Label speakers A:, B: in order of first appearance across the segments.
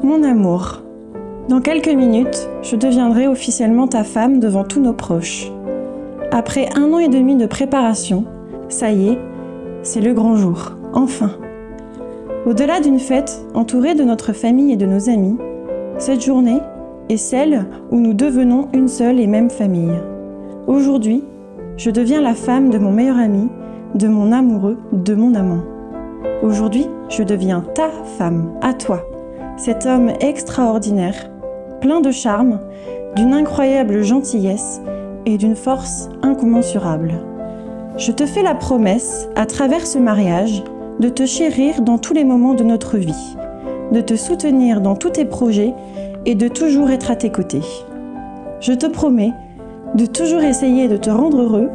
A: Mon amour, dans quelques minutes, je deviendrai officiellement ta femme devant tous nos proches. Après 1 an et demi de préparation, ça y est, c'est le grand jour, enfin. Au-delà d'une fête entourée de notre famille et de nos amis, cette journée est celle où nous devenons une seule et même famille. Aujourd'hui, je deviens la femme de mon meilleur ami, de mon amoureux, de mon amant. Aujourd'hui, je deviens ta femme, à toi, cet homme extraordinaire, plein de charme, d'une incroyable gentillesse et d'une force incommensurable. Je te fais la promesse, à travers ce mariage, de te chérir dans tous les moments de notre vie, de te soutenir dans tous tes projets et de toujours être à tes côtés. Je te promets de toujours essayer de te rendre heureux,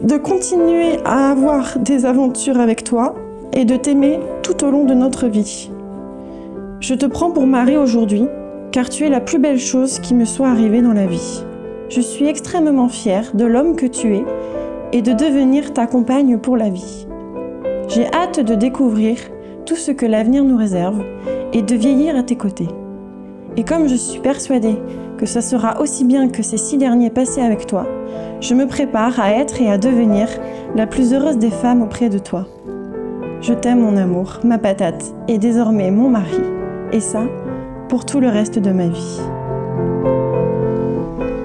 A: de continuer à avoir des aventures avec toi et de t'aimer tout au long de notre vie. Je te prends pour mari aujourd'hui, car tu es la plus belle chose qui me soit arrivée dans la vie. Je suis extrêmement fière de l'homme que tu es et de devenir ta compagne pour la vie. J'ai hâte de découvrir tout ce que l'avenir nous réserve et de vieillir à tes côtés. Et comme je suis persuadée que ça sera aussi bien que ces 6 derniers passés avec toi, je me prépare à être et à devenir la plus heureuse des femmes auprès de toi. Je t'aime mon amour, ma patate, et désormais mon mari. Et ça, pour tout le reste de ma vie.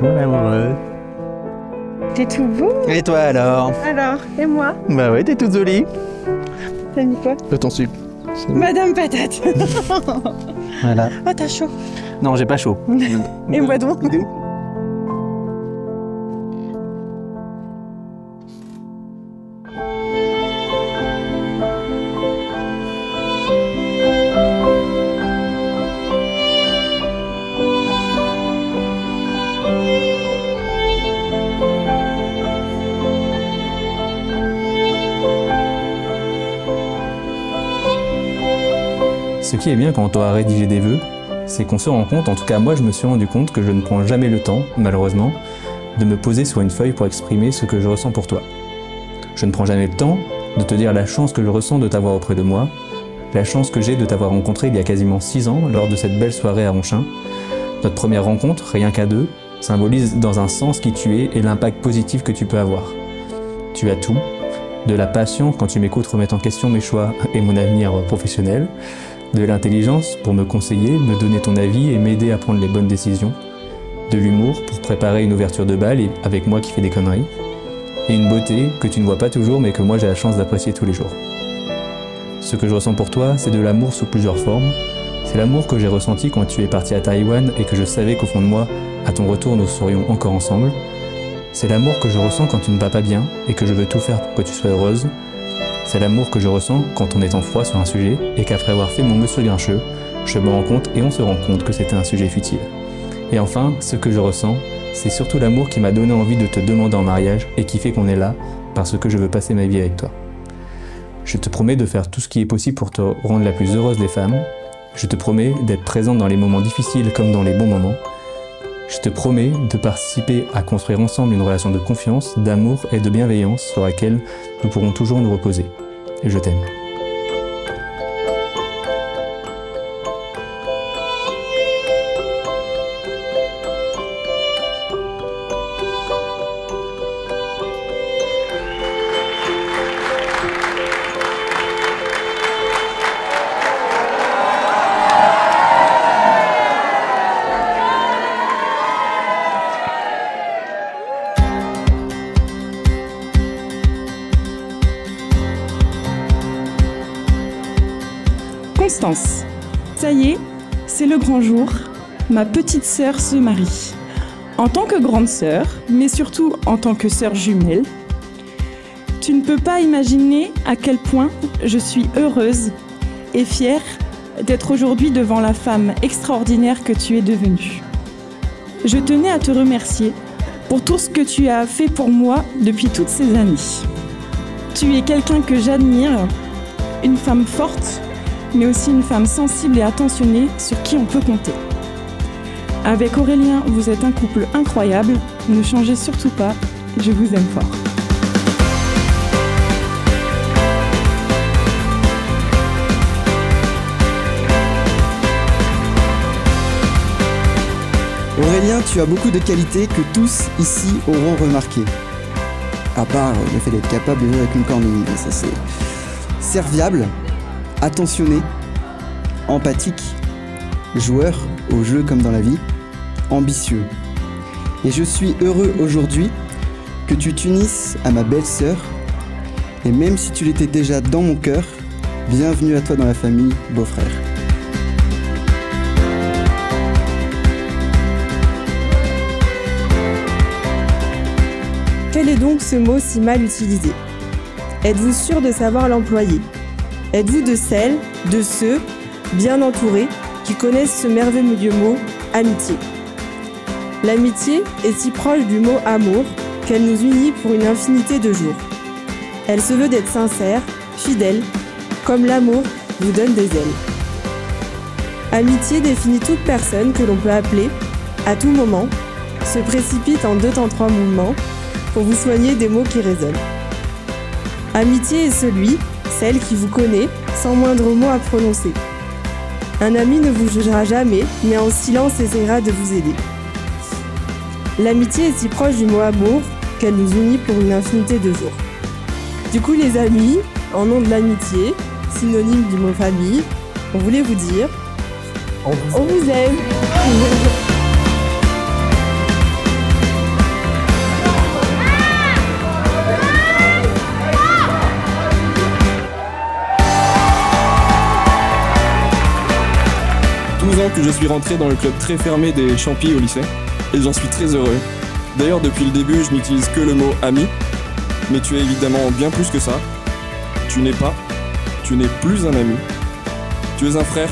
B: Mon amoureux.
A: T'es tout beau.
B: Et toi alors?
A: Alors, et moi?
B: Bah ouais, t'es toute jolie.
A: T'as mis quoi?
B: Je t'en suis.
A: Madame Patate.
B: Voilà.
A: Oh, t'as chaud.
B: Non, j'ai pas chaud.
A: Et moi donc.
C: Ce qui est bien quand on doit rédiger des vœux, c'est qu'on se rend compte, en tout cas moi je me suis rendu compte que je ne prends jamais le temps, malheureusement, de me poser sur une feuille pour exprimer ce que je ressens pour toi. Je ne prends jamais le temps de te dire la chance que je ressens de t'avoir auprès de moi, la chance que j'ai de t'avoir rencontré il y a quasiment 6 ans lors de cette belle soirée à Ronchin. Notre première rencontre, rien qu'à deux, symbolise dans un sens qui tu es et l'impact positif que tu peux avoir. Tu as tout, de la passion quand tu m'écoutes remettre en question mes choix et mon avenir professionnel, de l'intelligence pour me conseiller, me donner ton avis et m'aider à prendre les bonnes décisions, de l'humour pour préparer une ouverture de bal et avec moi qui fais des conneries, et une beauté que tu ne vois pas toujours mais que moi j'ai la chance d'apprécier tous les jours. Ce que je ressens pour toi, c'est de l'amour sous plusieurs formes. C'est l'amour que j'ai ressenti quand tu es parti à Taïwan et que je savais qu'au fond de moi, à ton retour, nous serions encore ensemble. C'est l'amour que je ressens quand tu ne vas pas bien et que je veux tout faire pour que tu sois heureuse. C'est l'amour que je ressens quand on est en froid sur un sujet et qu'après avoir fait mon monsieur grincheux, je me rends compte et on se rend compte que c'était un sujet futile. Et enfin, ce que je ressens, c'est surtout l'amour qui m'a donné envie de te demander en mariage et qui fait qu'on est là parce que je veux passer ma vie avec toi. Je te promets de faire tout ce qui est possible pour te rendre la plus heureuse des femmes. Je te promets d'être présente dans les moments difficiles comme dans les bons moments. Je te promets de participer à construire ensemble une relation de confiance, d'amour et de bienveillance sur laquelle nous pourrons toujours nous reposer. Et je t'aime.
A: Constance, ça y est, c'est le grand jour. Ma petite sœur se marie. En tant que grande sœur, mais surtout en tant que sœur jumelle, tu ne peux pas imaginer à quel point je suis heureuse et fière d'être aujourd'hui devant la femme extraordinaire que tu es devenue. Je tenais à te remercier pour tout ce que tu as fait pour moi depuis toutes ces années. Tu es quelqu'un que j'admire, une femme forte, mais aussi une femme sensible et attentionnée sur qui on peut compter. Avec Aurélien, vous êtes un couple incroyable. Ne changez surtout pas, je vous aime fort.
D: Aurélien, tu as beaucoup de qualités que tous ici auront remarquées. À part le fait d'être capable de vivre avec une cornemuse, ça c'est serviable, attentionné, empathique, joueur au jeu comme dans la vie, ambitieux. Et je suis heureux aujourd'hui que tu t'unisses à ma belle-sœur. Et même si tu l'étais déjà dans mon cœur, bienvenue à toi dans la famille, beau-frère.
E: Quel est donc ce mot si mal utilisé? Êtes-vous sûr de savoir l'employer? Êtes-vous de celles, de ceux, bien entourés, qui connaissent ce merveilleux mot « amitié ». L'amitié est si proche du mot « amour » qu'elle nous unit pour une infinité de jours. Elle se veut d'être sincère, fidèle, comme l'amour vous donne des ailes. Amitié définit toute personne que l'on peut appeler, à tout moment, se précipite en 2 temps 3 mouvements pour vous soigner des mots qui résonnent. Amitié est celui, celle qui vous connaît sans moindre mot à prononcer. Un ami ne vous jugera jamais, mais en silence essaiera de vous aider. L'amitié est si proche du mot amour qu'elle nous unit pour une infinité de jours. Du coup les amis, en nom de l'amitié, synonyme du mot famille, on voulait vous dire on vous aime.
F: Que je suis rentré dans le club très fermé des Champis au lycée et j'en suis très heureux. D'ailleurs depuis le début je n'utilise que le mot ami, mais tu es évidemment bien plus que ça. Tu n'es plus un ami. Tu es un frère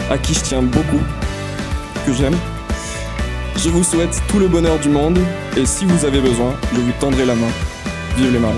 F: à qui je tiens beaucoup, que j'aime. Je vous souhaite tout le bonheur du monde et si vous avez besoin, je vous tendrai la main. Vive les marins.